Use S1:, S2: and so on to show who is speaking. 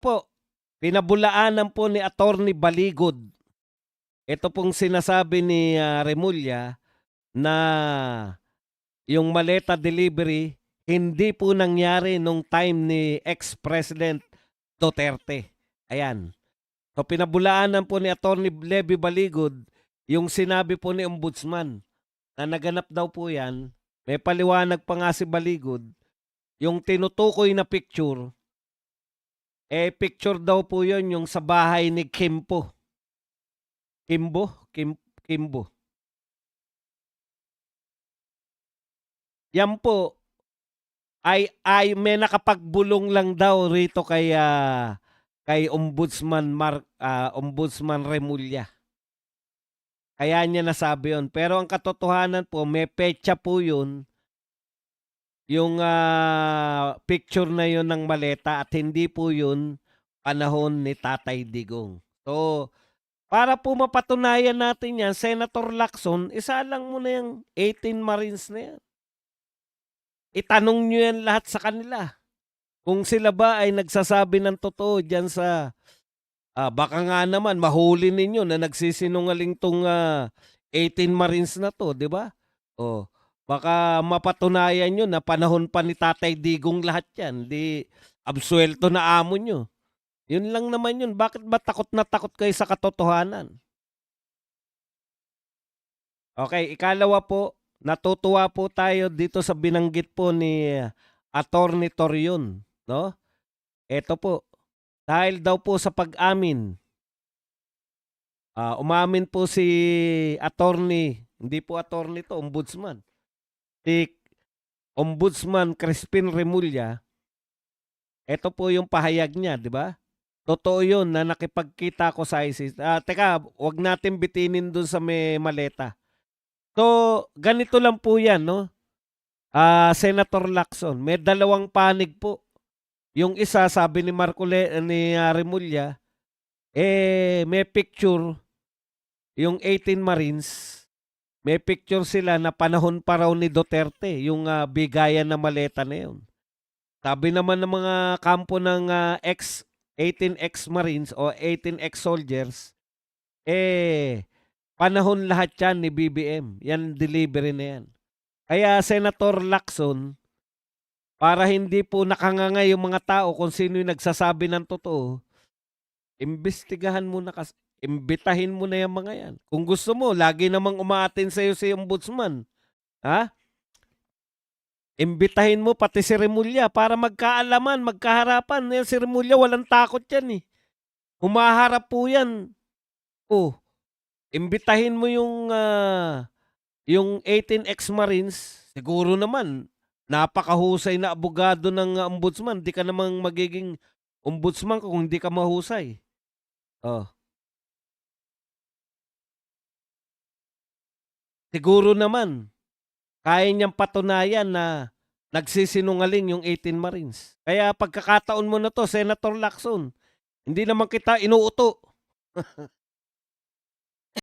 S1: po, pinabulaanan po ni Attorney Baligod. Ito pong sinasabi ni Remulla na yung maleta delivery hindi po nangyari nung time ni ex-President Duterte. Ayan. So pinabulaanan po ni Attorney Levy Baligod yung sinabi po ni Ombudsman na naganap daw po yan. May paliwanag pa nga si Baligod. Yung tinutukoy na picture, picture daw po yun yung sa bahay ni Kimpo. Kimbo. Yan po ay may nakapagbulong lang daw rito kay Ombudsman Remulla. Kaya niya nasabi yun. Pero ang katotohanan po, may petsa po yun, yung picture na yun ng maleta at hindi po yun panahon ni Tatay Digong. So, para po mapatunayan natin yan, Senator Lacson, isa lang mo na yung 18 Marines na yan. Itanong nyo yan lahat sa kanila. Kung sila ba ay nagsasabi ng totoo dyan sa, baka nga naman mahuli ninyo na nagsisinungaling tong 18 Marines na to, di ba? O, baka mapatunayan nyo na panahon pa ni Tatay Digong lahat yan. Di absuelto na amo nyo. Yun lang naman yun. Bakit ba takot na takot kayo sa katotohanan? Okay, ikalawa po, natutuwa po tayo dito sa binanggit po ni Attorney Torion, no? Ito po, dahil daw po sa pag-amin, umamin po si Attorney, hindi po Attorney to, Ombudsman. Si Ombudsman Crispin Remulla, ito po yung pahayag niya, di ba? Totoo yun na nakipagkita ko sa ICC. Teka, wag natin bitinin dun sa may maleta. So, ganito lang po yan, no? Senator Lacson, may dalawang panig po. Yung isa, sabi ni Remulla, may picture, yung 18 Marines, may picture sila na panahon pa raw ni Duterte, yung bigayan na maleta na yun. Sabi naman ng mga kampo ng 18 ex-Marines o 18 ex-soldiers, panahon lahat yan ni BBM. Yan, delivery na yan. Kaya Senator Lacson, para hindi po nakanganga yung mga tao kung sino yung nagsasabi ng totoo, imbestigahan mo na kasi, imbitahin mo na yung mga yan. Kung gusto mo, lagi namang umaatin sa'yo si Ombudsman. Ha? Imbitahin mo pati si Remulla para magkaalaman, magkaharapan. Si Remulla walang takot yan eh. Humaharap po yan. Oh, imbitahin mo yung 18 ex-Marines, siguro naman, napakahusay na abogado ng ombudsman. Di ka namang magiging ombudsman kung hindi ka mahusay. Oh. Siguro naman, kaya niyang patunayan na nagsisinungaling yung 18 Marines. Kaya pagkakataon mo na to, Senator Lacson, hindi naman kita inuuto.